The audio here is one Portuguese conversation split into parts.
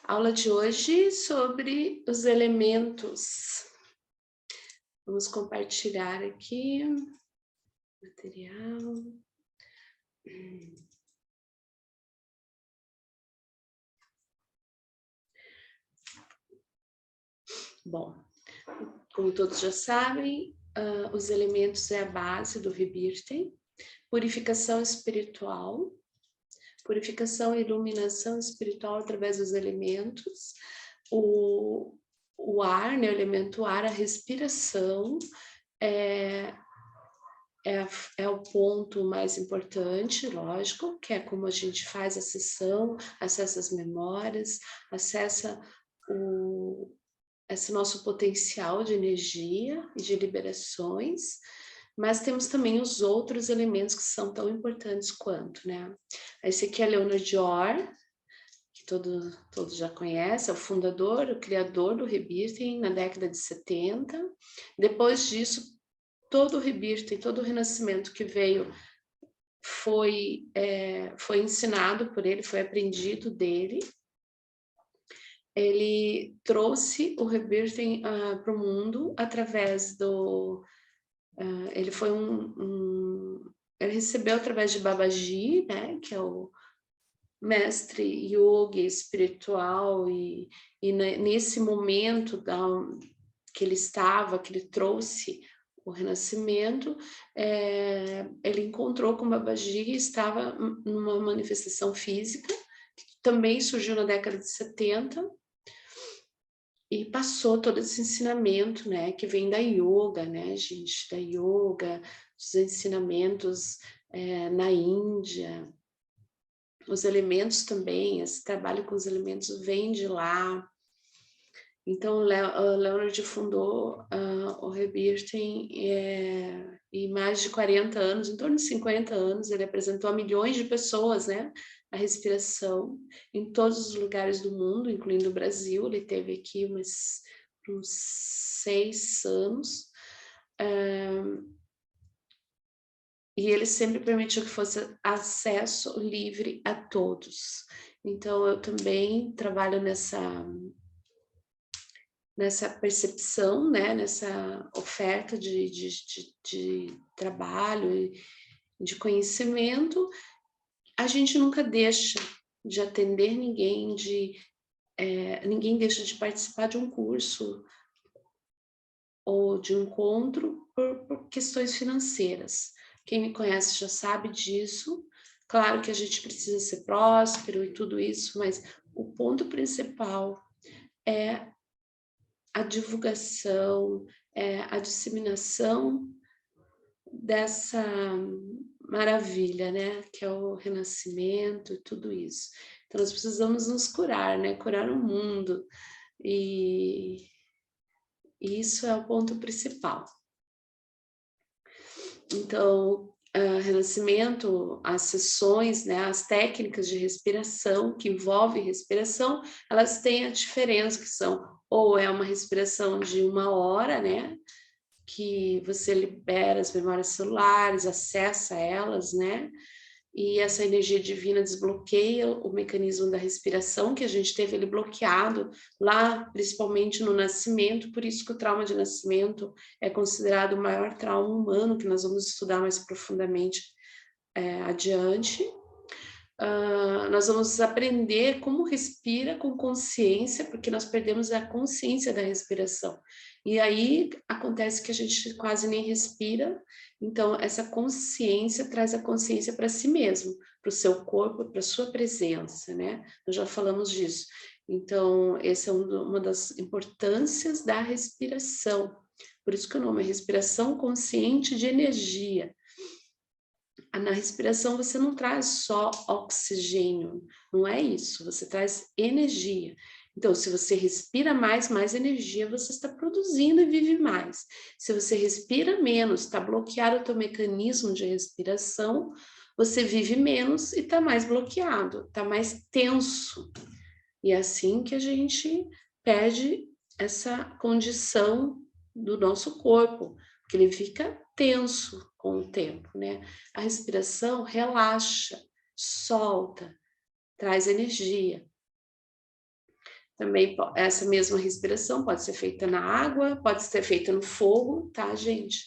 Aula de hoje sobre os elementos. Vamos compartilhar aqui material. Bom, como todos já sabem, os elementos é a base do Rebirth, purificação espiritual, purificação e iluminação espiritual através dos elementos, o ar, né, o elemento ar, a respiração, é o ponto mais importante, lógico, que é como a gente faz a sessão, acessa as memórias, acessa esse nosso potencial de energia e de liberações, mas temos também os outros elementos que são tão importantes quanto, né? Esse aqui é Leonard Orr, que todos já conhecem, é o fundador, o criador do Rebirth na década de 70. Depois disso, todo o Rebirth e todo o renascimento que veio foi ensinado por ele, foi aprendido dele. Ele trouxe o Rebirth para o mundo através do... ele foi ele recebeu através de Babaji, né, que é o mestre yogi espiritual, e nesse momento que ele estava, que ele trouxe o renascimento, ele encontrou com Babaji e estava numa manifestação física, que também surgiu na década de 70, e passou todo esse ensinamento, né, que vem da yoga, né, gente, da yoga, dos ensinamentos na Índia. Os elementos também, esse trabalho com os elementos vem de lá. Então, Leonard fundou o Rebirth e mais de 40 anos, em torno de 50 anos, ele apresentou a milhões de pessoas, né, a respiração em todos os lugares do mundo, incluindo o Brasil. Ele teve aqui uns 6 anos. E ele sempre permitiu que fosse acesso livre a todos. Então, eu também trabalho nessa percepção, né, nessa oferta de trabalho e de conhecimento. A gente nunca deixa de atender ninguém, ninguém deixa de participar de um curso ou de um encontro por questões financeiras. Quem me conhece já sabe disso. Claro que a gente precisa ser próspero e tudo isso, mas o ponto principal é a divulgação, a disseminação dessa maravilha, né, que é o renascimento e tudo isso. Então, nós precisamos nos curar, né, curar o mundo, e isso é o ponto principal. Então, renascimento, as sessões, né, as técnicas de respiração que envolvem respiração, elas têm a diferença que são, ou é uma respiração de 1 hora, né, que você libera as memórias celulares, acessa elas, né, e essa energia divina desbloqueia o mecanismo da respiração, que a gente teve ele bloqueado lá, principalmente no nascimento. Por isso que o trauma de nascimento é considerado o maior trauma humano, que nós vamos estudar mais profundamente adiante. Nós vamos aprender como respira com consciência, porque nós perdemos a consciência da respiração. E aí acontece que a gente quase nem respira. Então, essa consciência traz a consciência para si mesmo, para o seu corpo, para a sua presença, né? Nós já falamos disso. Então, essa é uma das importâncias da respiração. Por isso que o nome é respiração consciente de energia. Na respiração você não traz só oxigênio, não é isso, você traz energia. Então, se você respira mais energia você está produzindo e vive mais. Se você respira menos, está bloqueado o teu mecanismo de respiração, você vive menos e está mais bloqueado, está mais tenso. E é assim que a gente perde essa condição do nosso corpo, porque ele fica tenso com o tempo, né? A respiração relaxa, solta, traz energia. Também essa mesma respiração pode ser feita na água, pode ser feita no fogo, tá, gente?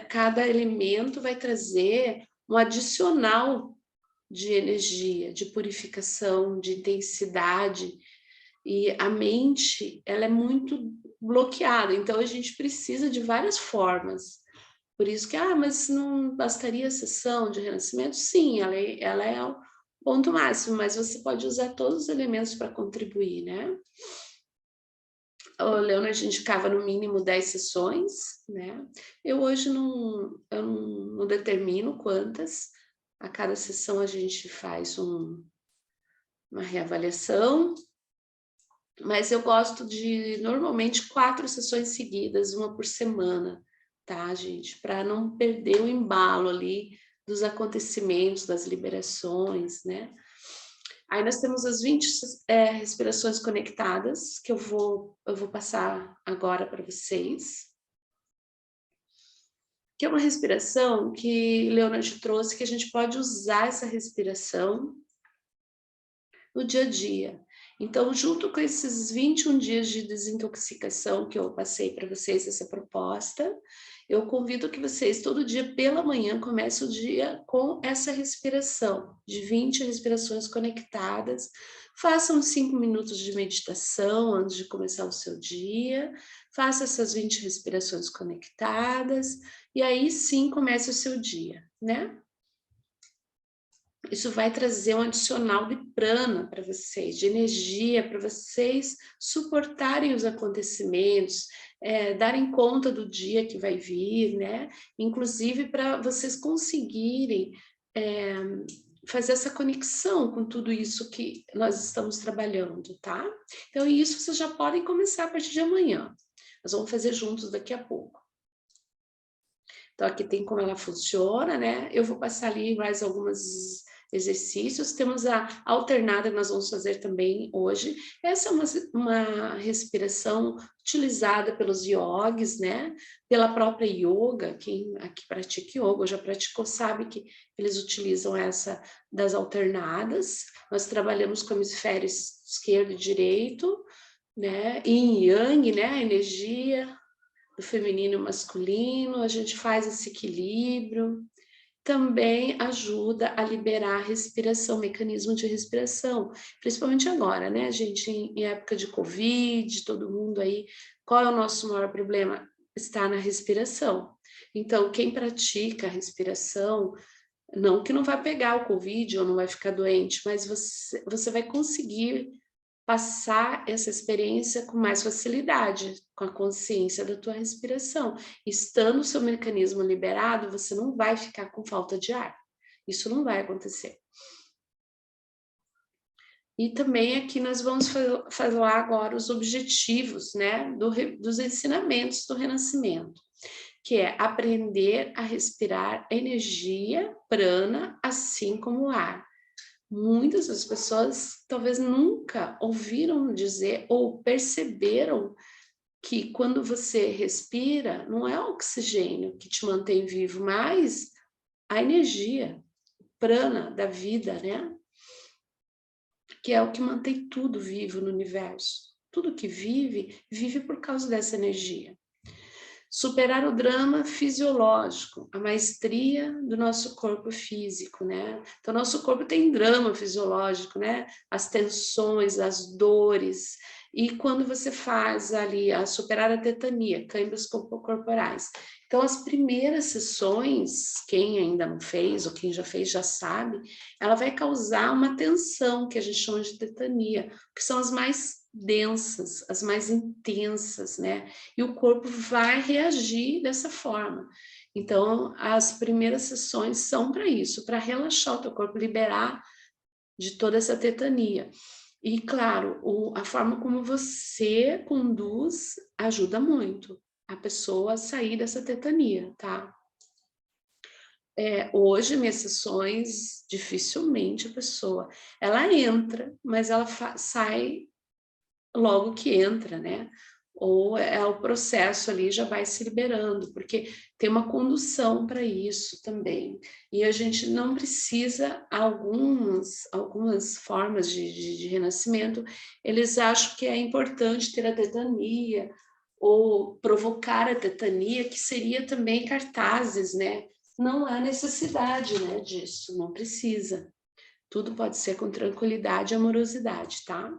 Cada elemento vai trazer um adicional de energia, de purificação, de intensidade, e a mente, ela é muito bloqueada, então a gente precisa de várias formas. Por isso que, mas não bastaria a sessão de renascimento? Sim, ela é o ponto máximo, mas você pode usar todos os elementos para contribuir, né? O Leonard indicava no mínimo 10 sessões, né? Eu hoje não determino quantas. A cada sessão a gente faz uma reavaliação, mas eu gosto de, normalmente, 4 sessões seguidas, uma por semana, tá, gente? Para não perder o embalo ali dos acontecimentos, das liberações, né? Aí nós temos as 20 respirações conectadas, que eu vou passar agora para vocês. Que é uma respiração que Leonard trouxe, que a gente pode usar essa respiração no dia a dia. Então, junto com esses 21 dias de desintoxicação que eu passei para vocês, essa proposta, eu convido que vocês, todo dia pela manhã, comecem o dia com essa respiração, de 20 respirações conectadas. Façam 5 minutos de meditação antes de começar o seu dia. Faça essas 20 respirações conectadas. E aí sim comece o seu dia, né? Isso vai trazer um adicional de prana para vocês, de energia, para vocês suportarem os acontecimentos, darem conta do dia que vai vir, né? Inclusive para vocês conseguirem fazer essa conexão com tudo isso que nós estamos trabalhando, tá? Então, isso vocês já podem começar a partir de amanhã. Nós vamos fazer juntos daqui a pouco. Então, aqui tem como ela funciona, né? Eu vou passar ali mais alguns exercícios. Temos a alternada que nós vamos fazer também hoje. Essa é uma respiração utilizada pelos yogis, né? Pela própria yoga, quem aqui pratica yoga, ou já praticou, sabe que eles utilizam essa das alternadas. Nós trabalhamos com hemisférios esquerdo e direito, né? Yin e yang, né? A energia do feminino e masculino, a gente faz esse equilíbrio. Também ajuda a liberar a respiração, mecanismo de respiração, principalmente agora, né, gente, em época de Covid, todo mundo aí, qual é o nosso maior problema? Está na respiração. Então, quem pratica a respiração, não que não vai pegar o Covid ou não vai ficar doente, mas você vai conseguir passar essa experiência com mais facilidade, com a consciência da tua respiração. Estando o seu mecanismo liberado, você não vai ficar com falta de ar. Isso não vai acontecer. E também aqui nós vamos falar agora os objetivos, né, dos ensinamentos do Renascimento, que é aprender a respirar energia, prana, assim como o ar. Muitas das pessoas talvez nunca ouviram dizer ou perceberam que quando você respira, não é o oxigênio que te mantém vivo, mas a energia, prana da vida, né? Que é o que mantém tudo vivo no universo. Tudo que vive, vive por causa dessa energia. Superar o drama fisiológico, a maestria do nosso corpo físico, né? Então, nosso corpo tem drama fisiológico, né? As tensões, as dores. E quando você faz ali a superar a tetania, câimbras corporais. Então, as primeiras sessões, quem ainda não fez ou quem já fez já sabe, ela vai causar uma tensão que a gente chama de tetania, que são as mais densas, as mais intensas, né? E o corpo vai reagir dessa forma. Então, as primeiras sessões são para isso, para relaxar o teu corpo, liberar de toda essa tetania. E, claro, a forma como você conduz ajuda muito a pessoa a sair dessa tetania, tá? Hoje, minhas sessões, dificilmente a pessoa, ela entra, mas ela sai logo que entra, né? ou é o processo ali já vai se liberando, porque tem uma condução para isso também. E a gente não precisa, algumas formas de renascimento, eles acham que é importante ter a tetania, ou provocar a tetania, que seria também cartazes, né? Não há necessidade, né, disso, não precisa. Tudo pode ser com tranquilidade e amorosidade, tá?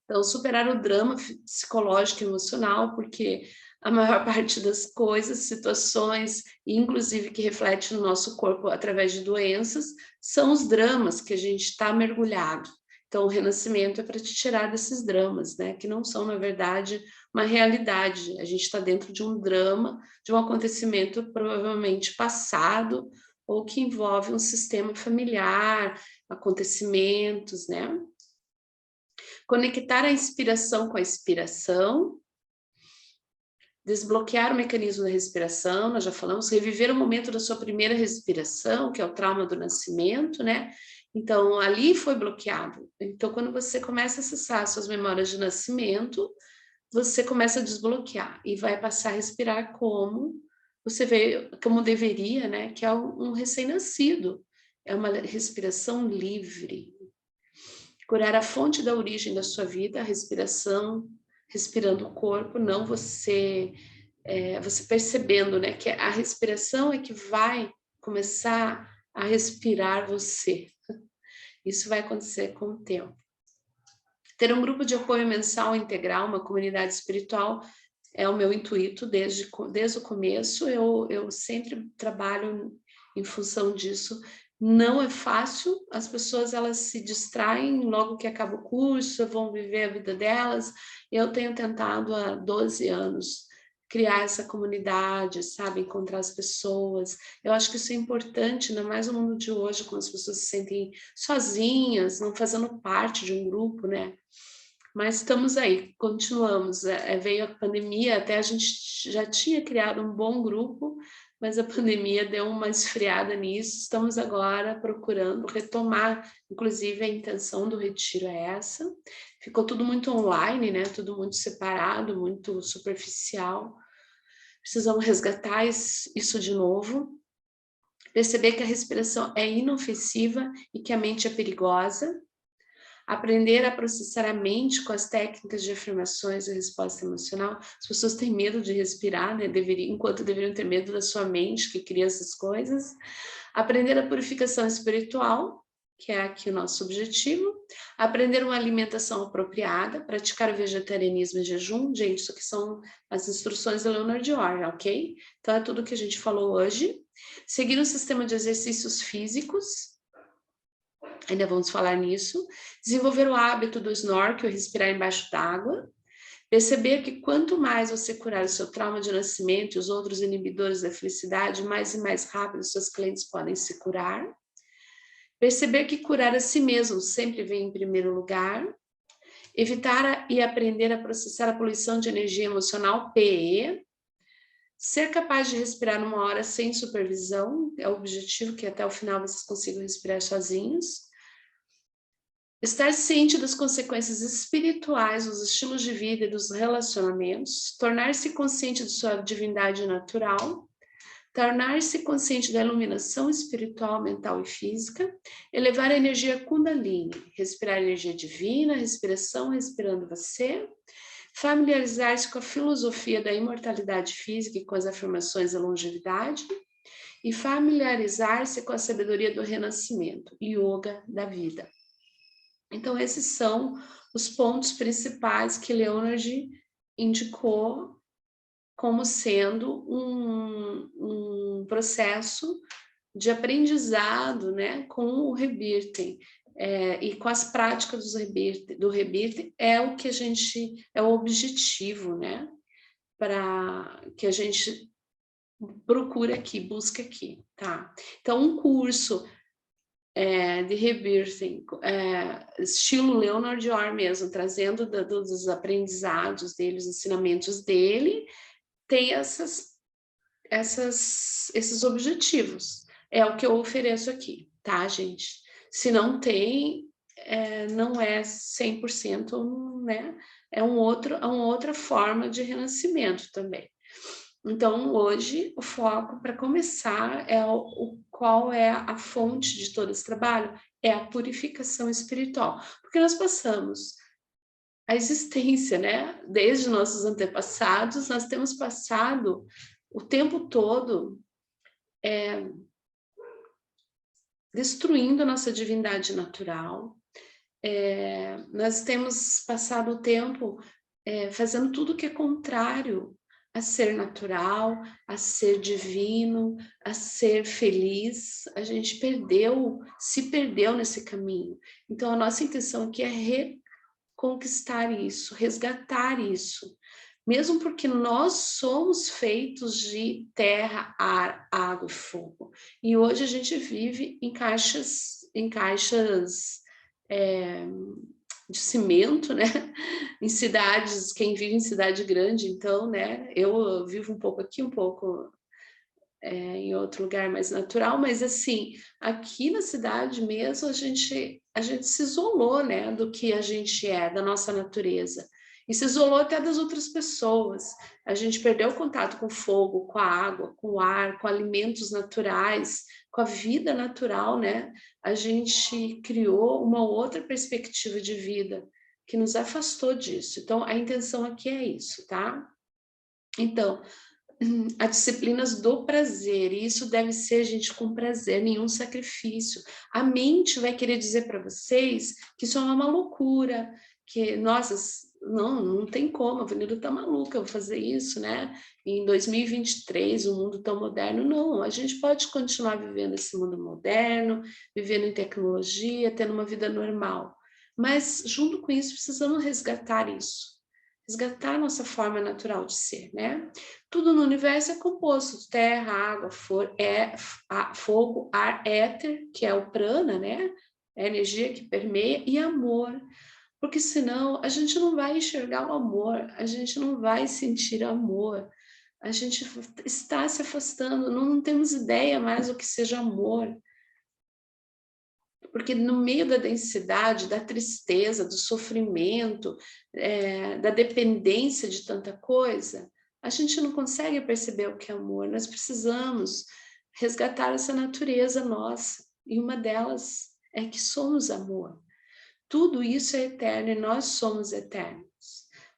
Então, superar o drama psicológico e emocional, porque a maior parte das coisas, situações, inclusive que reflete no nosso corpo através de doenças, são os dramas que a gente está mergulhado. Então, o renascimento é para te tirar desses dramas, né? Que não são, na verdade, uma realidade. A gente está dentro de um drama, de um acontecimento provavelmente passado, ou que envolve um sistema familiar, acontecimentos, né? Conectar a inspiração com a expiração, desbloquear o mecanismo da respiração, nós já falamos, reviver o momento da sua primeira respiração, que é o trauma do nascimento, né? Então, ali foi bloqueado. Então, quando você começa a acessar suas memórias de nascimento, você começa a desbloquear e vai passar a respirar como você vê, como deveria, né? Que é um recém-nascido. É uma respiração livre, curar a fonte da origem da sua vida, a respiração, respirando o corpo, não você, você percebendo, né, que a respiração é que vai começar a respirar você. Isso vai acontecer com o tempo. Ter um grupo de apoio mensal integral, uma comunidade espiritual, é o meu intuito desde o começo. Eu sempre trabalho em função disso. Não é fácil, as pessoas elas se distraem logo que acaba o curso, vão viver a vida delas. Eu tenho tentado há 12 anos criar essa comunidade, sabe, encontrar as pessoas. Eu acho que isso é importante, ainda mais no mundo de hoje, quando as pessoas se sentem sozinhas, não fazendo parte de um grupo, né? Mas estamos aí, continuamos. Veio a pandemia, até a gente já tinha criado um bom grupo, mas a pandemia deu uma esfriada nisso. Estamos agora procurando retomar, inclusive a intenção do retiro é essa. Ficou tudo muito online, né? Tudo muito separado, muito superficial. Precisamos resgatar isso de novo. Perceber que a respiração é inofensiva e que a mente é perigosa. Aprender a processar a mente com as técnicas de afirmações e resposta emocional. As pessoas têm medo de respirar, né? Enquanto deveriam ter medo da sua mente, que cria essas coisas. Aprender a purificação espiritual, que é aqui o nosso objetivo. Aprender uma alimentação apropriada, praticar o vegetarianismo e jejum. Gente, isso aqui são as instruções da Leonard Orr, ok? Então é tudo que a gente falou hoje. Seguir um sistema de exercícios físicos, ainda vamos falar nisso. Desenvolver o hábito do snorkel, respirar embaixo d'água. Perceber que quanto mais você curar o seu trauma de nascimento e os outros inibidores da felicidade, mais e mais rápido seus clientes podem se curar. Perceber que curar a si mesmo sempre vem em primeiro lugar. Evitar e aprender a processar a poluição de energia emocional, PE. Ser capaz de respirar numa hora sem supervisão, é o objetivo, que até o final vocês consigam respirar sozinhos. Estar ciente das consequências espirituais dos estilos de vida e dos relacionamentos, tornar-se consciente de sua divindade natural, tornar-se consciente da iluminação espiritual, mental e física, elevar a energia Kundalini, respirar a energia divina, respiração, respirando você, familiarizar-se com a filosofia da imortalidade física e com as afirmações da longevidade, e familiarizar-se com a sabedoria do renascimento, yoga da vida. Então, esses são os pontos principais que Leonard indicou como sendo um processo de aprendizado, né, com o Rebirth. E com as práticas do Rebirth é o que a gente, é o objetivo, né, para que a gente procura aqui, busca aqui, tá? Então, um curso de rebirthing, estilo Leonard Orr mesmo, trazendo dos aprendizados dele, os ensinamentos dele, tem esses objetivos. É o que eu ofereço aqui, tá, gente? Se não tem, não é 100%, né? É uma outra forma de renascimento também. Então, hoje, o foco, para começar, é qual é a fonte de todo esse trabalho? É a purificação espiritual. Porque nós passamos a existência, né? Desde nossos antepassados, nós temos passado o tempo todo destruindo a nossa divindade natural. Nós temos passado o tempo fazendo tudo que é contrário a ser natural, a ser divino, a ser feliz. A gente se perdeu nesse caminho. Então, a nossa intenção aqui é reconquistar isso, resgatar isso. Mesmo porque nós somos feitos de terra, ar, água e fogo. E hoje a gente vive em caixas de cimento, né? Em cidades, quem vive em cidade grande, então, né? Eu vivo um pouco aqui, um pouco em outro lugar mais natural, mas assim, aqui na cidade mesmo, a gente se isolou, né? Do que a gente é, da nossa natureza. E se isolou até das outras pessoas. A gente perdeu o contato com o fogo, com a água, com o ar, com alimentos naturais, com a vida natural, né? A gente criou uma outra perspectiva de vida que nos afastou disso. Então, a intenção aqui é isso, tá? Então, as disciplinas do prazer, e isso deve ser, gente, com prazer, nenhum sacrifício. A mente vai querer dizer para vocês que isso é uma loucura, que, nossa, não tem como, a Avenida tá maluca, eu vou fazer isso, né? Em 2023, um mundo tão moderno, não, a gente pode continuar vivendo esse mundo moderno, vivendo em tecnologia, tendo uma vida normal, mas junto com isso precisamos resgatar nossa forma natural de ser, né? Tudo no universo é composto de terra, água, fogo, ar, éter, que é o prana, né? É a energia que permeia, e amor. Porque senão a gente não vai enxergar o amor, a gente não vai sentir amor, a gente está se afastando, não temos ideia mais do que seja amor. Porque no meio da densidade, da tristeza, do sofrimento, da dependência de tanta coisa, a gente não consegue perceber o que é amor. Nós precisamos resgatar essa natureza nossa, e uma delas é que somos amor. Tudo isso é eterno e nós somos eternos.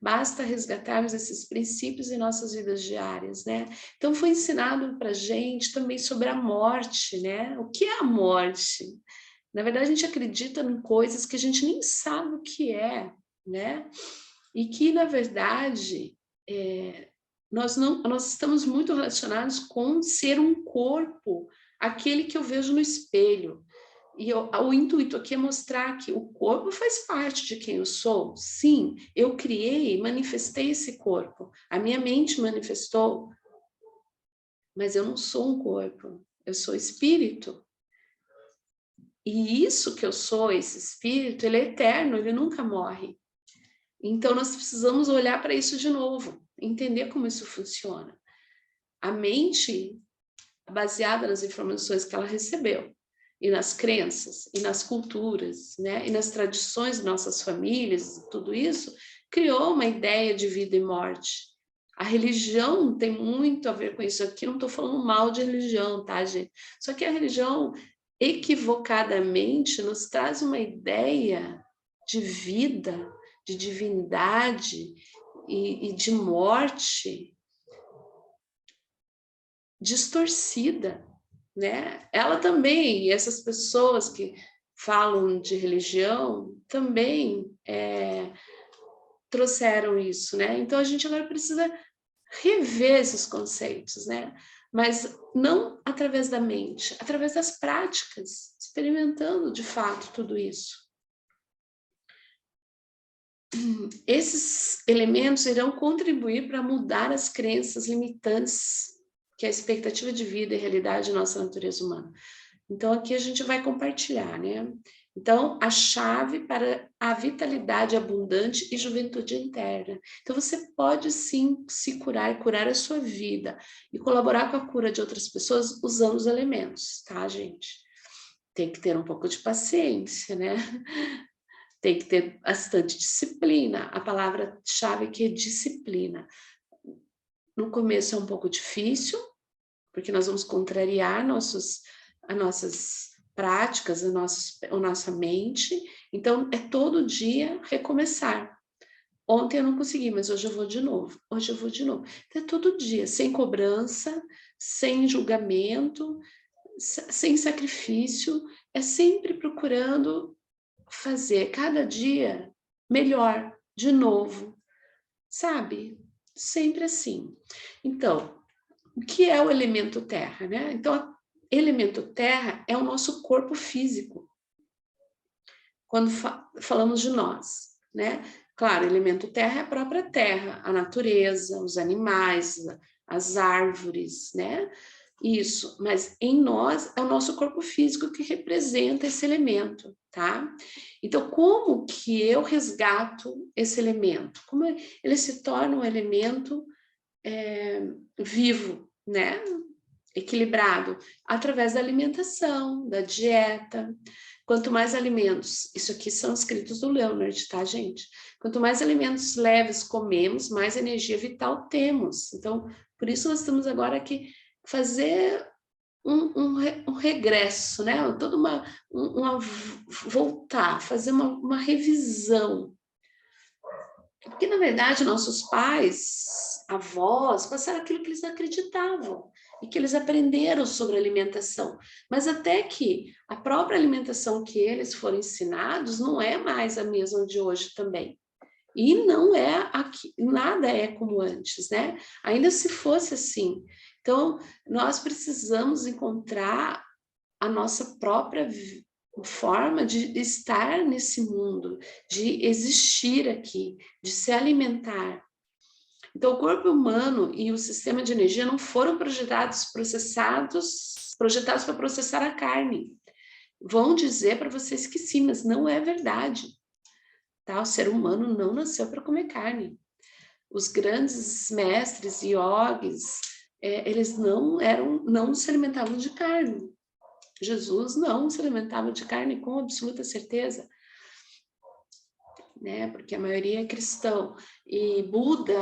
Basta resgatarmos esses princípios em nossas vidas diárias, né? Então foi ensinado para a gente também sobre a morte, né? O que é a morte? Na verdade, a gente acredita em coisas que a gente nem sabe o que é, né? E que, na verdade, nós estamos muito relacionados com ser um corpo, aquele que eu vejo no espelho. E o intuito aqui é mostrar que o corpo faz parte de quem eu sou. Sim, eu criei, manifestei esse corpo. A minha mente manifestou, mas eu não sou um corpo, eu sou espírito. E isso que eu sou, esse espírito, ele é eterno, ele nunca morre. Então, nós precisamos olhar para isso de novo, entender como isso funciona. A mente, baseada nas informações que ela recebeu, e nas crenças, e nas culturas, né? E nas tradições de nossas famílias, tudo isso, criou uma ideia de vida e morte. A religião tem muito a ver com isso. Aqui não estou falando mal de religião, tá, gente? Só que a religião, equivocadamente, nos traz uma ideia de vida, de divindade e de morte distorcida, né? Ela também, essas pessoas que falam de religião, também trouxeram isso, né? Então a gente agora precisa rever esses conceitos, né? Mas não através da mente, através das práticas, experimentando de fato tudo isso. Esses elementos irão contribuir para mudar as crenças limitantes que é a expectativa de vida e realidade da nossa natureza humana. Então, aqui a gente vai compartilhar, né? Então, a chave para a vitalidade abundante e juventude interna. Então, você pode sim se curar e curar a sua vida e colaborar com a cura de outras pessoas usando os elementos, tá, gente? tem que ter um pouco de paciência, né? Tem que ter bastante disciplina. A palavra-chave aqui é disciplina. No começo é um pouco difícil, porque nós vamos contrariar as nossas práticas, a nossa mente. Então, é todo dia recomeçar. Ontem eu não consegui, mas hoje eu vou de novo. Hoje eu vou de novo. Então, é todo dia, sem cobrança, sem julgamento, sem sacrifício. É sempre procurando fazer cada dia melhor, de novo, sabe? Sempre assim. Então, o que é o elemento terra, né? Então, elemento terra é o nosso corpo físico. Quando falamos de nós, né? Claro, elemento terra é a própria terra, a natureza, os animais, as árvores, né? Isso, mas em nós é o nosso corpo físico que representa esse elemento, tá? Então, como que eu resgato esse elemento? Como ele se torna um elemento vivo, né? Equilibrado, através da alimentação, da dieta. Quanto mais alimentos, isso aqui são escritos do Leonard, tá, gente? Quanto mais alimentos leves comemos, mais energia vital temos. Então, por isso nós estamos agora aqui fazer um regresso, né? Toda voltar, fazer uma revisão. Porque, na verdade, nossos pais, avós, passaram aquilo que eles acreditavam e que eles aprenderam sobre alimentação. Mas até que a própria alimentação que eles foram ensinados não é mais a mesma de hoje também. E não é aqui, nada é como antes, né? Ainda se fosse assim. Então, nós precisamos encontrar a nossa própria forma de estar nesse mundo, de existir aqui, de se alimentar. Então, o corpo humano e o sistema de energia não foram projetados para processar a carne. Vão dizer para vocês que sim, mas não é verdade. Tá? O ser humano não nasceu para comer carne. Os grandes mestres yogis, eles não se alimentavam de carne. Jesus não se alimentava de carne com absoluta certeza, né? Porque a maioria é cristão. E Buda,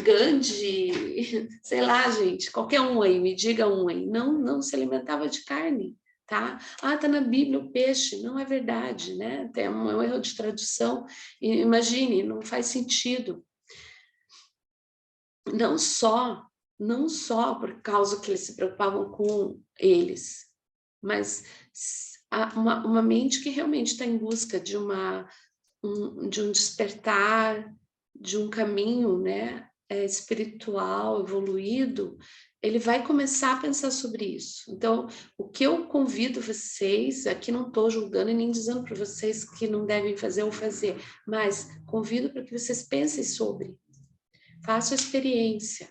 Gandhi, sei lá, gente, qualquer um aí, me diga um aí, não se alimentava de carne, tá? Ah, tá na Bíblia o peixe, não é verdade, né? É um erro de tradução. Imagine, não faz sentido. Não só por causa que eles se preocupavam com eles, mas uma mente que realmente está em busca de um despertar, de um caminho, né, espiritual, evoluído, ele vai começar a pensar sobre isso. Então, o que eu convido vocês, aqui não estou julgando e nem dizendo para vocês que não devem fazer ou fazer, mas convido para que vocês pensem sobre, façam a experiência,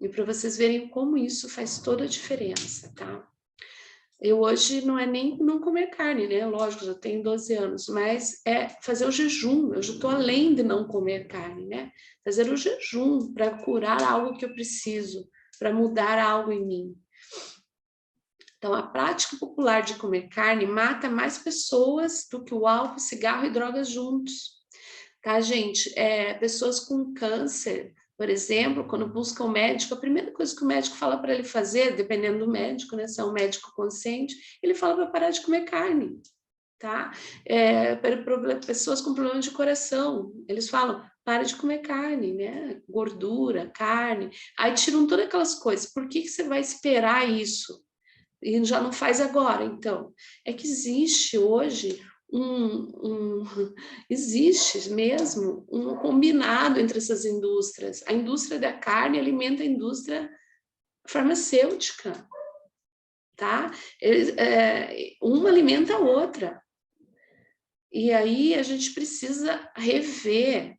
e para vocês verem como isso faz toda a diferença, tá? Eu hoje não é nem não comer carne, né? Lógico, já tenho 12 anos, mas é fazer o jejum. Eu já estou além de não comer carne, né? Fazer o jejum para curar algo que eu preciso, para mudar algo em mim. Então, a prática popular de comer carne mata mais pessoas do que o álcool, cigarro e drogas juntos. Tá, gente? Pessoas com câncer, por exemplo, quando buscam um médico, a primeira coisa que o médico fala para ele fazer, dependendo do médico, né, se é um médico consciente, ele fala para parar de comer carne, tá? Pessoas com problemas de coração, eles falam, para de comer carne, né? Gordura, carne, aí tiram todas aquelas coisas. Por que você vai esperar isso? E já não faz agora, então. É que existe hoje existe mesmo um combinado entre essas indústrias. A indústria da carne alimenta a indústria farmacêutica, tá? Uma alimenta a outra. E aí a gente precisa rever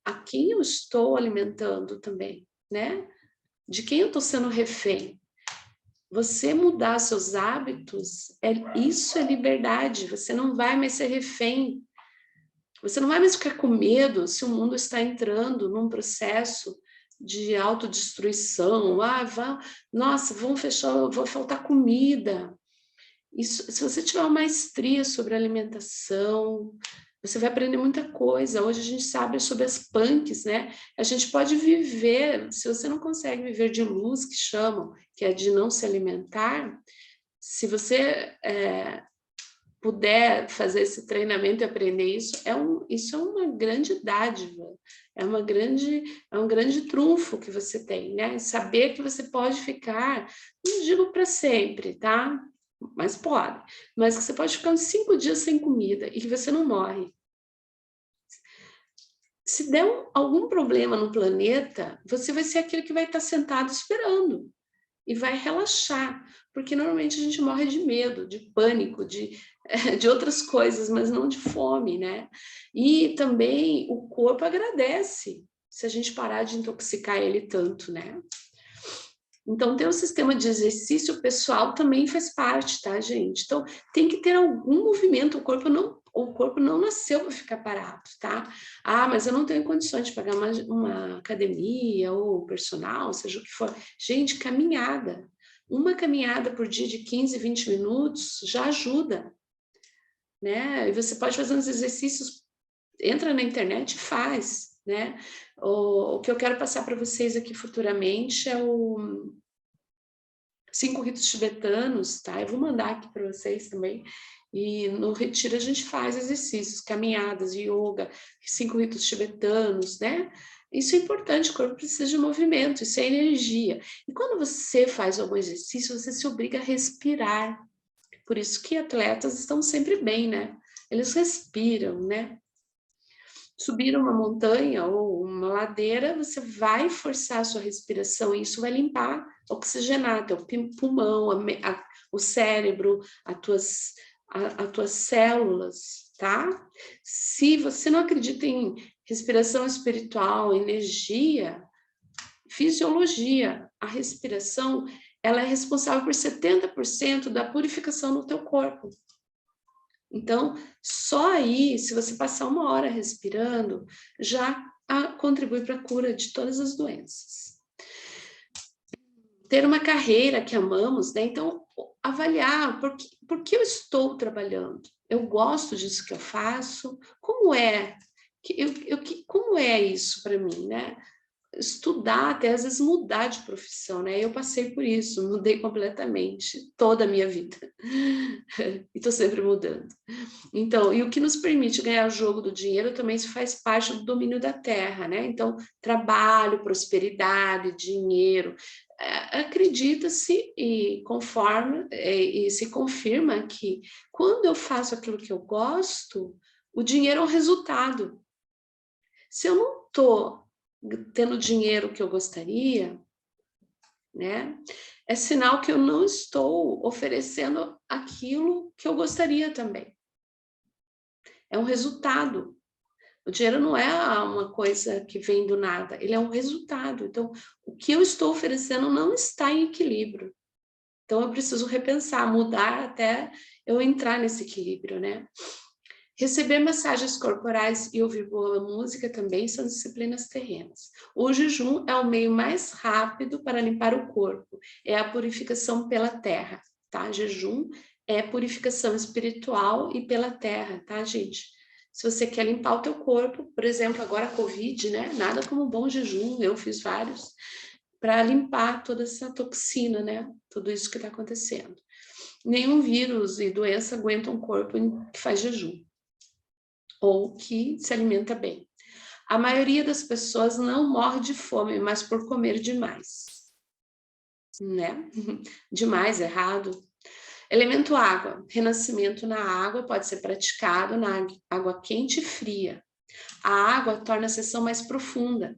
a quem eu estou alimentando também, né? De quem eu estou sendo refém. Você mudar seus hábitos, isso é liberdade. Você não vai mais ser refém. Você não vai mais ficar com medo se o mundo está entrando num processo de autodestruição. Nossa, vão fechar, vai faltar comida. Isso, se você tiver uma maestria sobre alimentação, você vai aprender muita coisa. Hoje a gente sabe sobre as punks, né? A gente pode viver, se você não consegue viver de luz, que chamam, que é de não se alimentar, se você puder fazer esse treinamento e aprender isso, isso é uma grande dádiva, é um grande trunfo que você tem, né? Saber que você pode ficar, não digo para sempre, tá? Mas pode. Mas que você pode ficar uns 5 dias sem comida e que você não morre. Se der algum problema no planeta, você vai ser aquele que vai estar sentado esperando e vai relaxar, porque normalmente a gente morre de medo, de pânico, de outras coisas, mas não de fome, né? E também o corpo agradece se a gente parar de intoxicar ele tanto, né? Então, ter um sistema de exercício pessoal também faz parte, tá, gente? Então, tem que ter algum movimento, o corpo não nasceu para ficar parado, tá? Ah, mas eu não tenho condições de pagar uma academia ou personal, seja o que for. Gente, caminhada. Uma caminhada por dia de 15, 20 minutos já ajuda, né? E você pode fazer uns exercícios, entra na internet e faz, né? O que eu quero passar para vocês aqui futuramente é o 5 ritos tibetanos, tá? Eu vou mandar aqui para vocês também. E no retiro a gente faz exercícios, caminhadas, yoga, 5 ritos tibetanos, né? Isso é importante, o corpo precisa de movimento, isso é energia. E quando você faz algum exercício, você se obriga a respirar. Por isso que atletas estão sempre bem, né? Eles respiram, né? Subir uma montanha ou uma ladeira, você vai forçar a sua respiração e isso vai limpar, oxigenar teu pulmão, o cérebro, as tuas células, tá? Se você não acredita em respiração espiritual, energia, fisiologia, a respiração, ela é responsável por 70% da purificação no teu corpo. Então, só aí, se você passar 1 hora respirando, já contribui para a cura de todas as doenças. Ter uma carreira que amamos, né? Então, avaliar por que eu estou trabalhando. Eu gosto disso que eu faço? Como é? Como é isso para mim, né? Estudar, até às vezes mudar de profissão, né? Eu passei por isso, mudei completamente toda a minha vida. E estou sempre mudando. Então, e o que nos permite ganhar o jogo do dinheiro também faz parte do domínio da terra, né? Então, trabalho, prosperidade, dinheiro. Acredita-se e se confirma que quando eu faço aquilo que eu gosto, o dinheiro é um resultado. Se eu não estou tendo o dinheiro que eu gostaria, né? É sinal que eu não estou oferecendo aquilo que eu gostaria também. É um resultado. O dinheiro não é uma coisa que vem do nada, ele é um resultado. Então, o que eu estou oferecendo não está em equilíbrio. Então, eu preciso repensar, mudar até eu entrar nesse equilíbrio, né? Receber massagens corporais e ouvir boa música também são disciplinas terrenas. O jejum é o meio mais rápido para limpar o corpo, é a purificação pela terra, tá? Jejum é purificação espiritual e pela terra, tá, gente? Se você quer limpar o teu corpo, por exemplo, agora a Covid, né? Nada como um bom jejum, eu fiz vários, para limpar toda essa toxina, né? Tudo isso que está acontecendo. Nenhum vírus e doença aguenta um corpo que faz jejum ou que se alimenta bem. A maioria das pessoas não morre de fome, mas por comer demais, né? Demais, errado. Elemento água. Renascimento na água pode ser praticado na água quente e fria. A água torna a sessão mais profunda,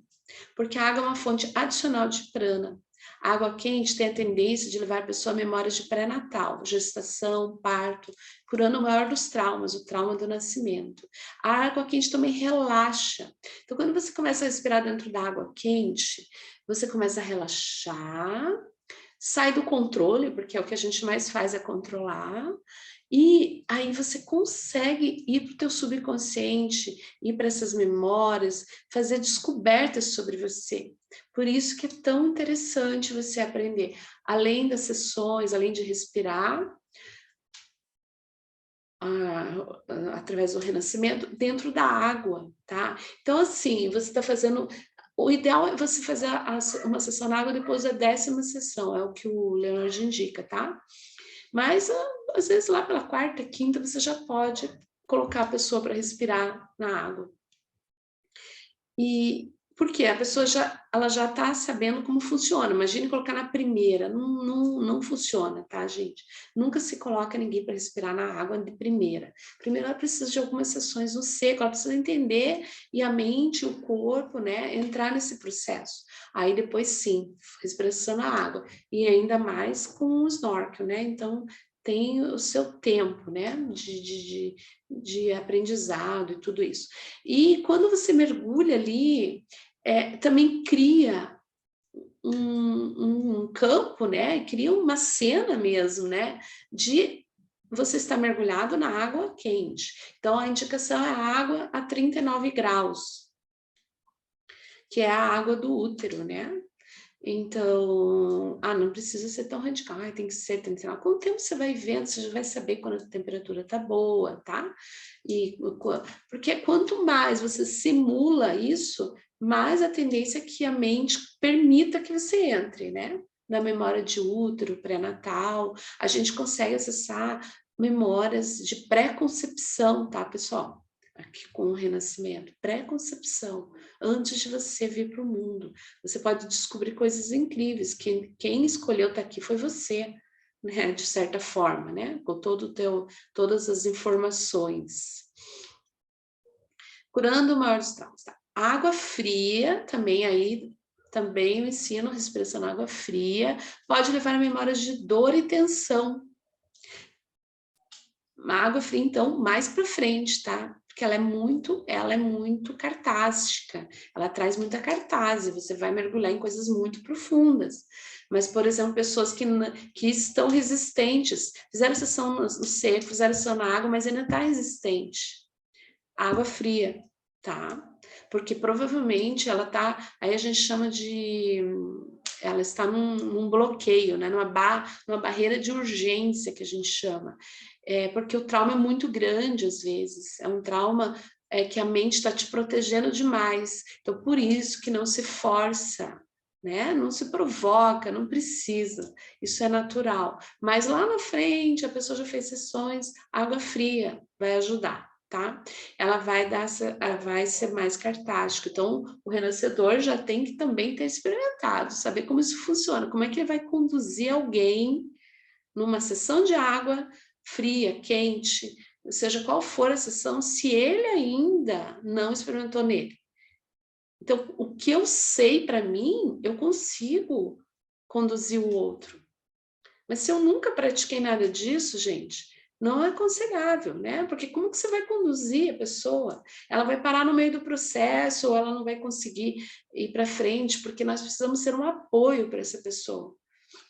porque a água é uma fonte adicional de prana. A água quente tem a tendência de levar a pessoa a memórias de pré-natal, gestação, parto, curando o maior dos traumas, o trauma do nascimento. A água quente também relaxa. Então, quando você começa a respirar dentro da água quente, você começa a relaxar, sai do controle, porque é o que a gente mais faz é controlar, e aí você consegue ir para o teu subconsciente, ir para essas memórias, fazer descobertas sobre você. Por isso que é tão interessante você aprender, além das sessões, além de respirar, através do renascimento dentro da água, tá? Então, assim, você está fazendo... O ideal é você fazer uma sessão na água depois da 10ª sessão, é o que o Leonardo indica, tá? Mas, às vezes, lá pela 4ª, 5ª, você já pode colocar a pessoa para respirar na água. E porque a pessoa ela já está sabendo como funciona. Imagine colocar na primeira, não funciona, tá, gente? Nunca se coloca ninguém para respirar na água de primeira. Primeiro ela precisa de algumas sessões no seco, ela precisa entender e a mente, o corpo, né, entrar nesse processo. Aí depois sim, respiração na água. E ainda mais com o snorkel, né? Então tem o seu tempo, né, de aprendizado e tudo isso. E quando você mergulha ali, também cria um campo, né? Cria uma cena mesmo, né? De você estar mergulhado na água quente. Então, a indicação é a água a 39 graus, que é a água do útero, né? Então, não precisa ser tão radical, tem que ser 39. Com o tempo você vai vendo, você já vai saber quando a temperatura tá boa, tá? Porque quanto mais você simula isso, mais a tendência é que a mente permita que você entre, né? Na memória de útero, pré-natal, a gente consegue acessar memórias de pré-concepção, tá, pessoal? Aqui com o renascimento, pré-concepção, antes de você vir para o mundo. Você pode descobrir coisas incríveis, que quem escolheu estar aqui foi você, né? De certa forma, né? Com todas as informações. Curando o maior dos traumas, tá? Água fria, também eu ensino respiração na água fria, pode levar a memórias de dor e tensão. A água fria, então, mais para frente, tá? Porque ela é muito cartástica, ela traz muita cartase, você vai mergulhar em coisas muito profundas. Mas, por exemplo, pessoas que estão resistentes, fizeram sessão no seco, fizeram sessão na água, mas ainda está resistente. Água fria, tá? Porque provavelmente ela tá, aí a gente chama de... Ela está num bloqueio, né? Numa barreira de urgência, que a gente chama. Porque o trauma é muito grande, às vezes. É um trauma que a mente está te protegendo demais. Então, por isso que não se força, né? Não se provoca, não precisa. Isso é natural. Mas lá na frente, a pessoa já fez sessões, água fria vai ajudar, tá? Ela vai ser mais cartástico. Então, o renascedor já tem que também ter experimentado, saber como isso funciona, como é que ele vai conduzir alguém numa sessão de água fria, quente, seja qual for a sessão, se ele ainda não experimentou nele. Então, o que eu sei para mim, eu consigo conduzir o outro. Mas se eu nunca pratiquei nada disso, gente, não é aconselhável, né? Porque como que você vai conduzir a pessoa? Ela vai parar no meio do processo ou ela não vai conseguir ir para frente, porque nós precisamos ser um apoio para essa pessoa.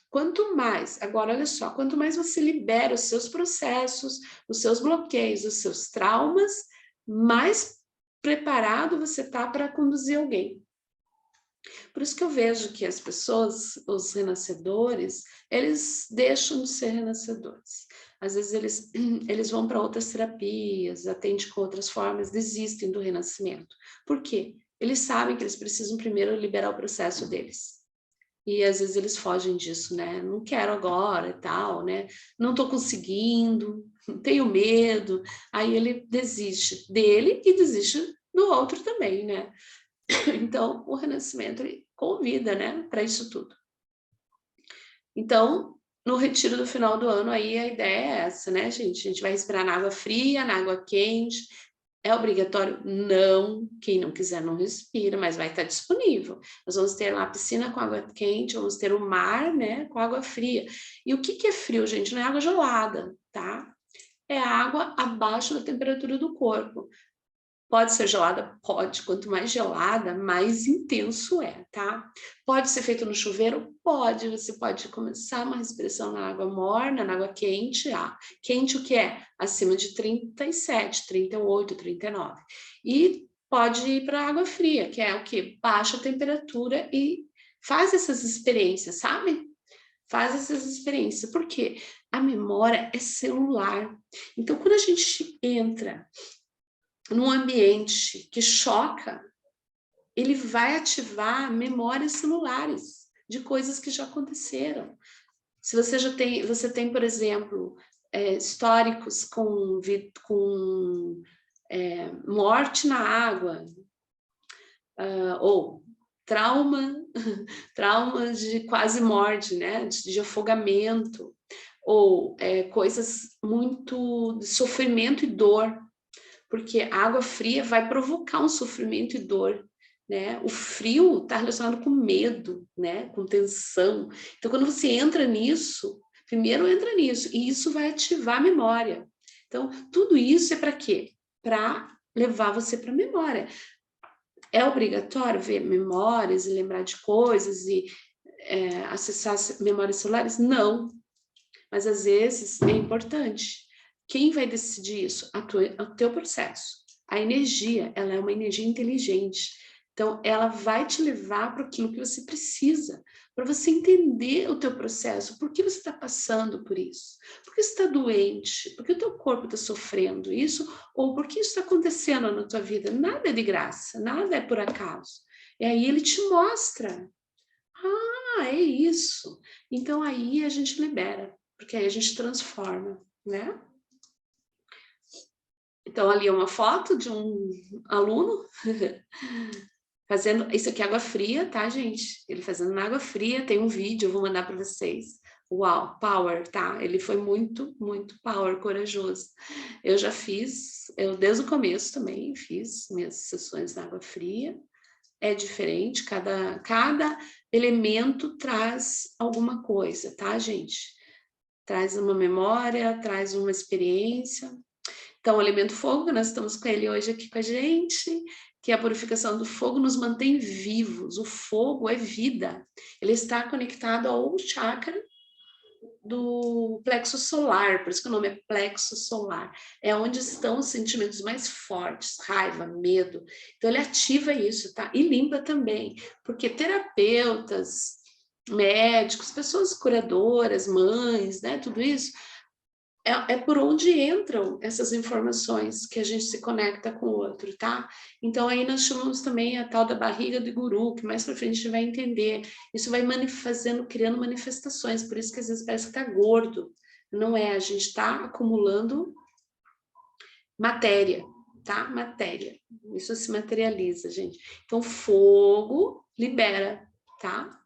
Quanto mais, agora olha só, quanto mais você libera os seus processos, os seus bloqueios, os seus traumas, mais preparado você está para conduzir alguém. Por isso que eu vejo que as pessoas, os renascedores, eles deixam de ser renascedores. Às vezes eles vão para outras terapias, atendem com outras formas, desistem do renascimento. Por quê? Eles sabem que eles precisam primeiro liberar o processo deles. E às vezes eles fogem disso, né? Não quero agora e tal, né? Não estou conseguindo, tenho medo. Aí ele desiste dele e desiste do outro também, né? Então, o renascimento ele convida, né, para isso tudo. Então, no retiro do final do ano, aí a ideia é essa, né, gente? A gente vai respirar na água fria, na água quente. É obrigatório? Não. Quem não quiser não respira, mas vai estar disponível. Nós vamos ter lá a piscina com água quente, vamos ter o mar, né, com água fria. E o que é frio, gente? Não é água gelada, tá? É água abaixo da temperatura do corpo. Pode ser gelada? Pode. Quanto mais gelada, mais intenso é, tá? Pode ser feito no chuveiro? Pode. Você pode começar uma respiração na água morna, na água quente. Quente o que é? Acima de 37, 38, 39. E pode ir para a água fria, que é o que? Baixa a temperatura e faz essas experiências, sabe? Faz essas experiências. Por quê? a memória é celular. Então, quando a gente entra num ambiente que choca, ele vai ativar memórias celulares de coisas que já aconteceram. Se você tem, por exemplo, históricos com morte na água, ou trauma de quase morte, né? De afogamento, ou coisas muito de sofrimento e dor, porque a água fria vai provocar um sofrimento e dor, né? O frio está relacionado com medo, né? Com tensão. Então, quando você entra nisso, primeiro entra nisso, e isso vai ativar a memória. Então, tudo isso é para quê? Para levar você para a memória. É obrigatório ver memórias e lembrar de coisas e acessar memórias celulares? Não. Mas às vezes é importante. Quem vai decidir isso? O teu processo. A energia, ela é uma energia inteligente. Então, ela vai te levar para aquilo que você precisa, para você entender o teu processo. Por que você está passando por isso? Por que você está doente? Por que o teu corpo está sofrendo isso? Ou por que isso está acontecendo na tua vida? Nada é de graça, nada é por acaso. E aí ele te mostra. Ah, é isso. Então, aí a gente libera, porque aí a gente transforma, né? Então, ali é uma foto de um aluno fazendo... Isso aqui é água fria, tá, gente? Ele fazendo na água fria, tem um vídeo, eu vou mandar para vocês. Uau, power, tá? Ele foi muito, muito power, corajoso. Eu já fiz, eu desde o começo também fiz minhas sessões na água fria. É diferente, cada elemento traz alguma coisa, tá, gente? Traz uma memória, traz uma experiência. Então, o elemento fogo, nós estamos com ele hoje aqui com a gente, que a purificação do fogo nos mantém vivos. O fogo é vida. Ele está conectado ao chakra do plexo solar, por isso que o nome é plexo solar. É onde estão os sentimentos mais fortes, raiva, medo. Então, ele ativa isso, tá? E limpa também, porque terapeutas, médicos, pessoas curadoras, mães, né? Tudo isso é por onde entram essas informações que a gente se conecta com o outro, tá? Então, aí nós chamamos também a tal da barriga do guru, que mais pra frente a gente vai entender. Isso vai criando manifestações, por isso que às vezes parece que tá gordo. Não é, a gente tá acumulando matéria, tá? Matéria. Isso se materializa, gente. Então, fogo libera, tá?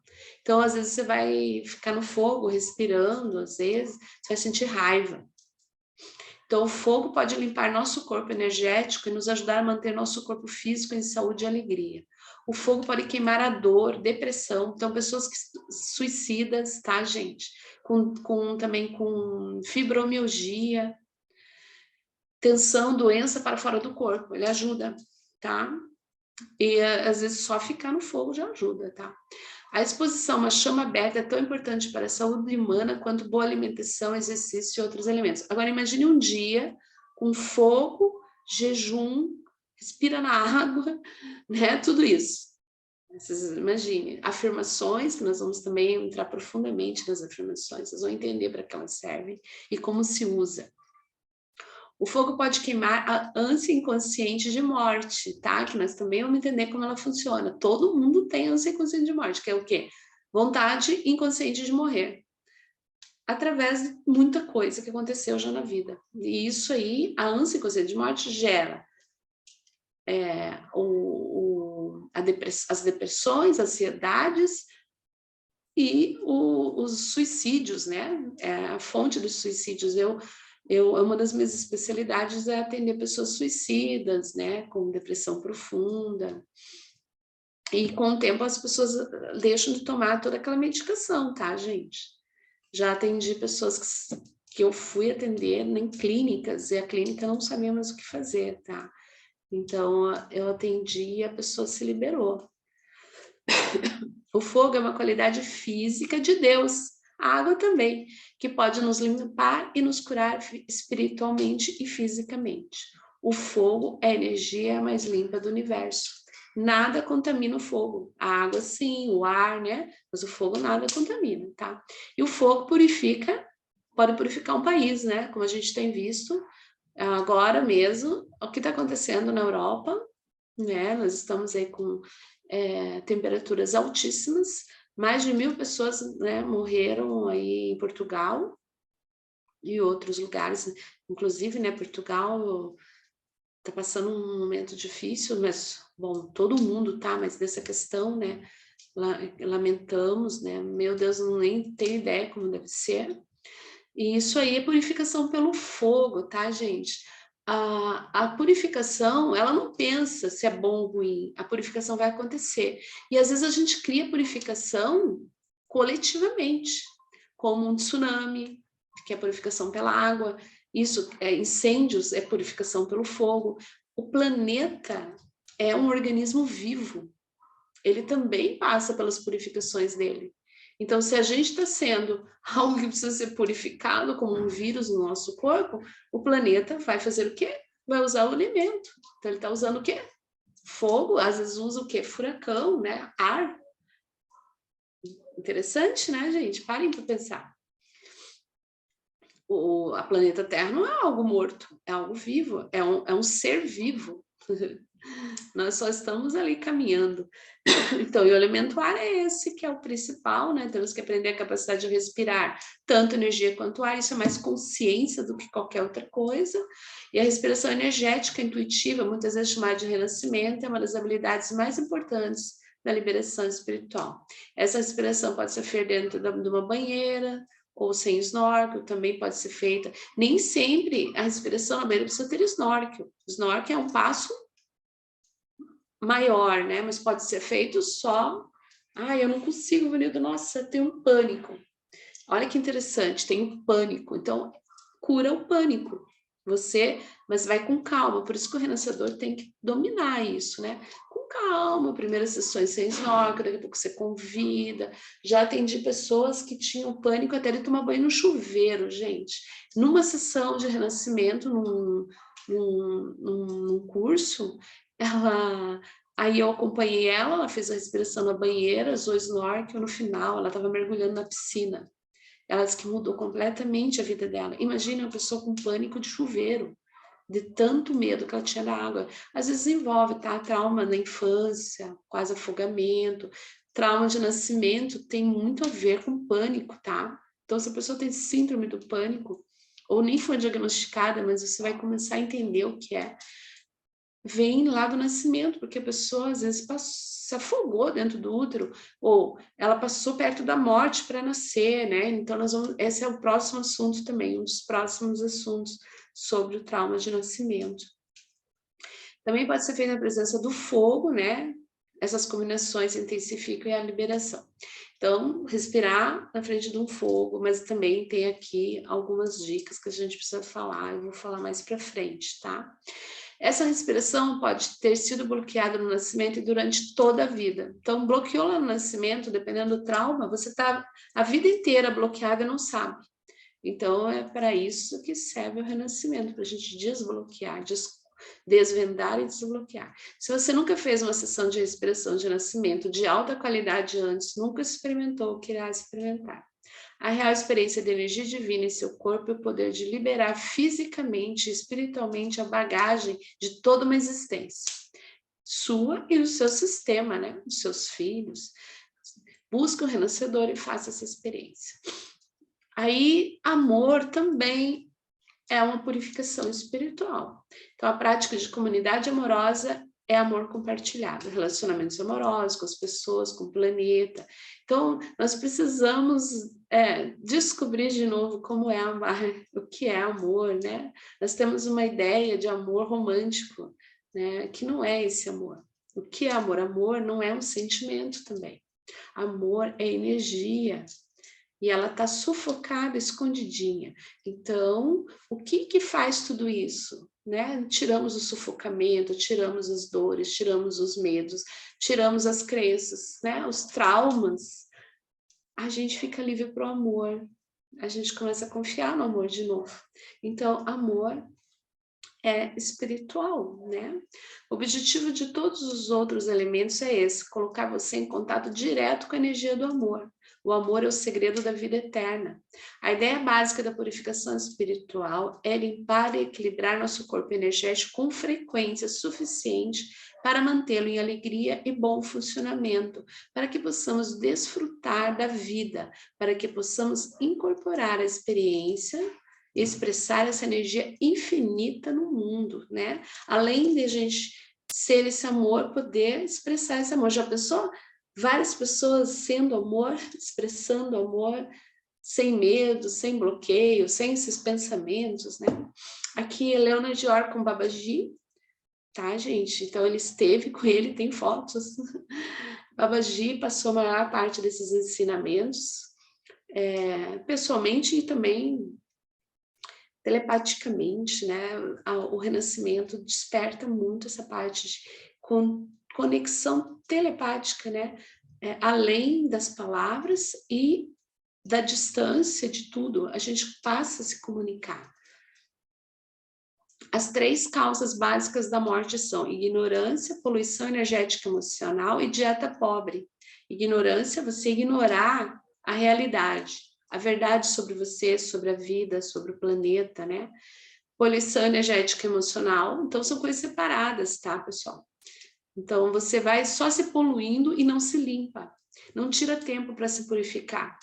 Então, às vezes você vai ficar no fogo, respirando, às vezes, você vai sentir raiva. Então, o fogo pode limpar nosso corpo energético e nos ajudar a manter nosso corpo físico em saúde e alegria. O fogo pode queimar a dor, depressão. Então, pessoas suicidas, tá, gente? Também com fibromialgia, tensão, doença para fora do corpo. Ele ajuda, tá? E às vezes só ficar no fogo já ajuda, tá? A exposição a uma chama aberta é tão importante para a saúde humana quanto boa alimentação, exercício e outros elementos. Agora imagine um dia com fogo, jejum, respira na água, né? Tudo isso. Imagine, afirmações, que nós vamos também entrar profundamente nas afirmações, vocês vão entender para que elas servem e como se usa. O fogo pode queimar a ânsia inconsciente de morte, tá? Que nós também vamos entender como ela funciona. Todo mundo tem ânsia inconsciente de morte, que é o quê? Vontade inconsciente de morrer. Através de muita coisa que aconteceu já na vida. E isso aí, a ânsia inconsciente de morte gera as depressões, ansiedades e os suicídios, né? A fonte dos suicídios. Uma das minhas especialidades é atender pessoas suicidas, né, com depressão profunda. E com o tempo as pessoas deixam de tomar toda aquela medicação, tá, gente? Já atendi pessoas que eu fui atender em clínicas e a clínica não sabia mais o que fazer, tá? Então, eu atendi e a pessoa se liberou. O fogo é uma qualidade física de Deus. A água também, que pode nos limpar e nos curar espiritualmente e fisicamente. O fogo é a energia mais limpa do universo. Nada contamina o fogo. A água sim, o ar, né? Mas o fogo nada contamina, tá? E o fogo purifica pode purificar um país, né? Como a gente tem visto agora mesmo, o que está acontecendo na Europa, né? Nós estamos aí com temperaturas altíssimas, mais de 1.000 pessoas, né, morreram aí em Portugal e outros lugares, inclusive, né, Portugal está passando um momento difícil, mas, bom, todo mundo tá, mas nessa questão, né, lamentamos, né, meu Deus, eu nem tenho ideia como deve ser. E isso aí é purificação pelo fogo, tá, gente? A purificação, ela não pensa se é bom ou ruim, a purificação vai acontecer. E às vezes a gente cria purificação coletivamente, como um tsunami, que é purificação pela água, isso incêndios é purificação pelo fogo. O planeta é um organismo vivo, ele também passa pelas purificações dele. Então, se a gente está sendo algo que precisa ser purificado, como um vírus no nosso corpo, o planeta vai fazer o quê? Vai usar o elemento. Então, ele está usando o quê? Fogo, às vezes usa o quê? Furacão, né? Ar. Interessante, né, gente? Parem para pensar. A planeta Terra não é algo morto, é algo vivo, é um ser vivo. Nós só estamos ali caminhando. Então, e o elemento ar é esse que é o principal, né? Temos que aprender a capacidade de respirar tanto energia quanto ar, isso é mais consciência do que qualquer outra coisa. E a respiração energética intuitiva, muitas vezes chamada de renascimento, é uma das habilidades mais importantes da liberação espiritual. Essa respiração pode ser feita dentro de uma banheira, ou sem snorkel, também pode ser feita. Nem sempre a respiração na banheira precisa ter snorkel. Snorkel é um passo maior, né? Mas pode ser feito só. Eu não consigo, Vanildo, nossa, eu tenho um pânico. Olha que interessante, tem um pânico. Então, cura o pânico. Mas vai com calma. Por isso que o renascedor tem que dominar isso, né? Com calma, primeiras sessões sem snorkel, daqui a pouco você convida. Já atendi pessoas que tinham pânico até de tomar banho no chuveiro, gente. Numa sessão de renascimento, num curso, aí eu acompanhei ela fez a respiração na banheira, usou snorkel, no final ela estava mergulhando na piscina. Ela disse que mudou completamente a vida dela. Imagina uma pessoa com pânico de chuveiro, de tanto medo que ela tinha da água. Às vezes envolve, tá? Trauma na infância, quase afogamento, trauma de nascimento tem muito a ver com pânico, tá? Então, se a pessoa tem síndrome do pânico, ou nem foi diagnosticada, mas você vai começar a entender o que é, vem lá do nascimento, porque a pessoa às vezes se afogou dentro do útero, ou ela passou perto da morte para nascer, né? Então, esse é o próximo assunto também, um dos próximos assuntos sobre o trauma de nascimento. Também pode ser feita na presença do fogo, né? Essas combinações intensificam a liberação. Então, respirar na frente de um fogo, mas também tem aqui algumas dicas que a gente precisa falar, eu vou falar mais para frente, tá? Essa respiração pode ter sido bloqueada no nascimento e durante toda a vida. Então, bloqueou lá no nascimento, dependendo do trauma, você está a vida inteira bloqueada e não sabe. Então, é para isso que serve o renascimento, para a gente desbloquear, desvendar e desbloquear. Se você nunca fez uma sessão de respiração de nascimento de alta qualidade antes, nunca experimentou, querá experimentar. A real experiência da energia divina em seu corpo é o poder de liberar fisicamente e espiritualmente a bagagem de toda uma existência. Sua e do seu sistema, né? Dos seus filhos. Busque o renascedor e faça essa experiência. Aí, amor também é uma purificação espiritual. Então, a prática de comunidade amorosa é amor compartilhado, relacionamentos amorosos com as pessoas, com o planeta. Então, nós precisamos descobrir de novo como é amar, o que é amor, né? Nós temos uma ideia de amor romântico, né? Que não é esse amor. O que é amor? Amor não é um sentimento também. Amor é energia. E ela está sufocada, escondidinha. Então, o que faz tudo isso? Né? Tiramos o sufocamento, tiramos as dores, tiramos os medos, tiramos as crenças, né? Os traumas. A gente fica livre para o amor. A gente começa a confiar no amor de novo. Então, amor é espiritual, né? O objetivo de todos os outros elementos é esse, colocar você em contato direto com a energia do amor. O amor é o segredo da vida eterna. A ideia básica da purificação espiritual é limpar e equilibrar nosso corpo energético com frequência suficiente para mantê-lo em alegria e bom funcionamento, para que possamos desfrutar da vida, para que possamos incorporar a experiência, expressar essa energia infinita no mundo, né? Além de a gente ser esse amor, poder expressar esse amor. Já pensou? Várias pessoas sendo amor, expressando amor, sem medo, sem bloqueio, sem esses pensamentos, né? Aqui, Leona Dior com Babaji, tá, gente? Então, ele esteve com ele, tem fotos. Babaji passou a maior parte desses ensinamentos, pessoalmente e também telepaticamente, né? O renascimento desperta muito essa parte de conexão telepática, né? Além das palavras e da distância de tudo, a gente passa a se comunicar. As 3 causas básicas da morte são ignorância, poluição energética emocional e dieta pobre. Ignorância, você ignorar a realidade, a verdade sobre você, sobre a vida, sobre o planeta, né? Poluição energética emocional, então são coisas separadas, tá, pessoal? Então você vai só se poluindo e não se limpa, não tira tempo para se purificar.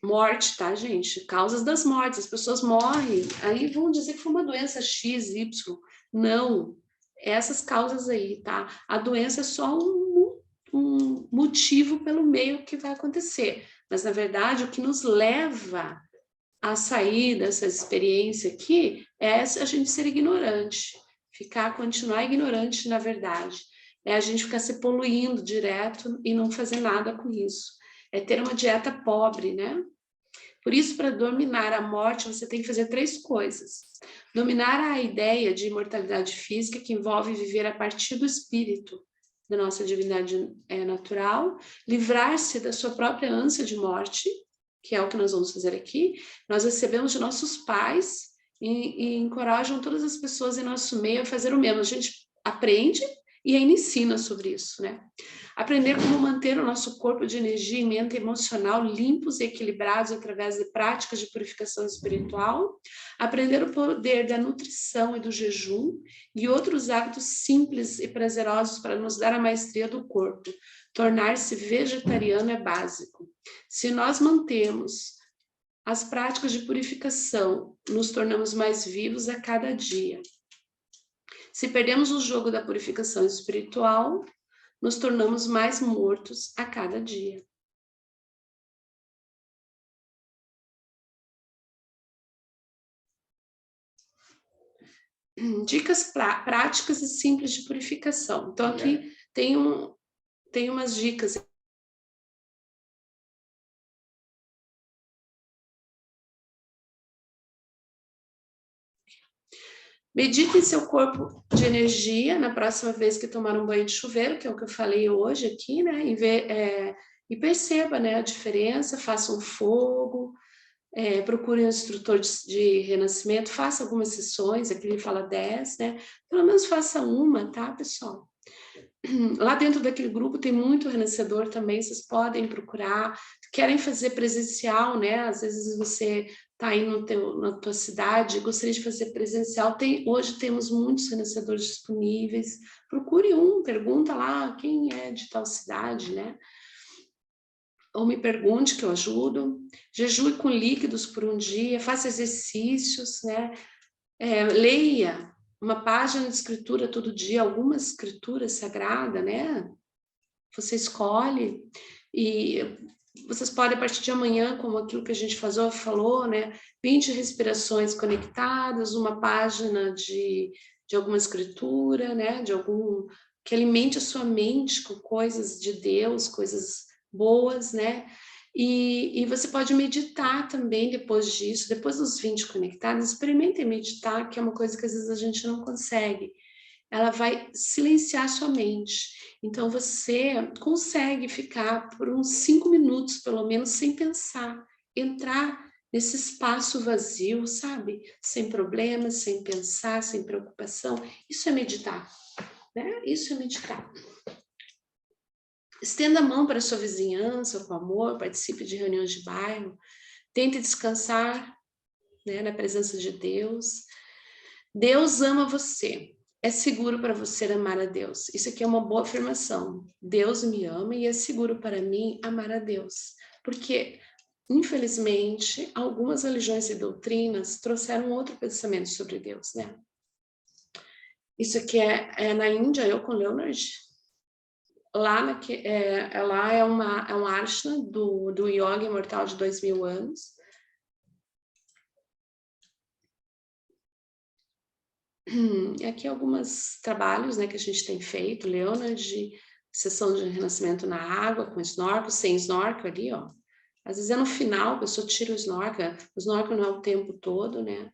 Morte, tá, gente? Causas das mortes, as pessoas morrem, aí vão dizer que foi uma doença X, Y. Não, essas causas aí, tá? A doença é só um motivo pelo meio que vai acontecer, mas na verdade o que nos leva a sair dessa experiência aqui é a gente ser ignorante, continuar ignorante na verdade, é a gente ficar se poluindo direto e não fazer nada com isso, é ter uma dieta pobre, né? Por isso, para dominar a morte, você tem que fazer 3 coisas. Dominar a ideia de imortalidade física, que envolve viver a partir do espírito, da nossa divindade natural, livrar-se da sua própria ânsia de morte, que é o que nós vamos fazer aqui. Nós recebemos de nossos pais e encorajam todas as pessoas em nosso meio a fazer o mesmo. A gente aprende e ainda ensina sobre isso, né? Aprender como manter o nosso corpo de energia e mente emocional limpos e equilibrados através de práticas de purificação espiritual. Aprender o poder da nutrição e do jejum e outros hábitos simples e prazerosos para nos dar a maestria do corpo. Tornar-se vegetariano é básico. Se nós mantemos as práticas de purificação, nos tornamos mais vivos a cada dia. Se perdemos o jogo da purificação espiritual, nos tornamos mais mortos a cada dia. Dicas práticas e simples de purificação. Então, aqui tem umas dicas. Medite em seu corpo de energia na próxima vez que tomar um banho de chuveiro, que é o que eu falei hoje aqui, né? E perceba, né, a diferença, faça um fogo, procure um instrutor de renascimento, faça algumas sessões, aqui ele fala 10, né? Pelo menos faça uma, tá, pessoal? Lá dentro daquele grupo tem muito renascedor também, vocês podem procurar, querem fazer presencial, né? Às vezes você está aí na tua cidade, gostaria de fazer presencial, hoje temos muitos renascedores disponíveis, procure pergunta lá quem é de tal cidade, né? Ou me pergunte que eu ajudo, jejue com líquidos por um dia, faça exercícios, né? Leia uma página de escritura todo dia, alguma escritura sagrada, né? Você escolhe e vocês podem, a partir de amanhã, como aquilo que a gente falou, né? 20 respirações conectadas, uma página de alguma escritura, né? Que alimente a sua mente com coisas de Deus, coisas boas, né? E você pode meditar também depois disso, depois dos 20 conectados, experimentem meditar, que é uma coisa que às vezes a gente não consegue. Ela vai silenciar sua mente. Então, você consegue ficar por uns 5 minutos, pelo menos, sem pensar. Entrar nesse espaço vazio, sabe? Sem problemas, sem pensar, sem preocupação. Isso é meditar, né? Isso é meditar. Estenda a mão para a sua vizinhança com amor, participe de reuniões de bairro, tente descansar, né, na presença de Deus. Deus ama você. É seguro para você amar a Deus. Isso aqui é uma boa afirmação. Deus me ama e é seguro para mim amar a Deus. Porque, infelizmente, algumas religiões e doutrinas trouxeram outro pensamento sobre Deus, né? Isso aqui é na Índia, eu com Leonard. Lá é um ashram do yoga imortal de 2000 anos. E aqui alguns trabalhos, né, que a gente tem feito, Leonard, sessão de renascimento na água, com snorkel, sem snorkel ali, ó. Às vezes é no final, a pessoa tira o snorkel não é o tempo todo, né?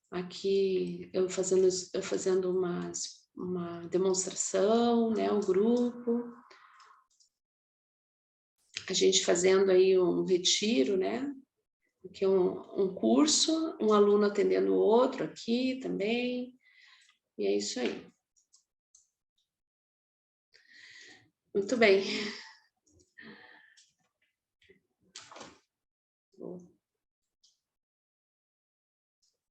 Aqui eu fazendo uma demonstração, né, um grupo, a gente fazendo aí um retiro, né? Aqui é um curso, um aluno atendendo o outro aqui também, e é isso aí. Muito bem.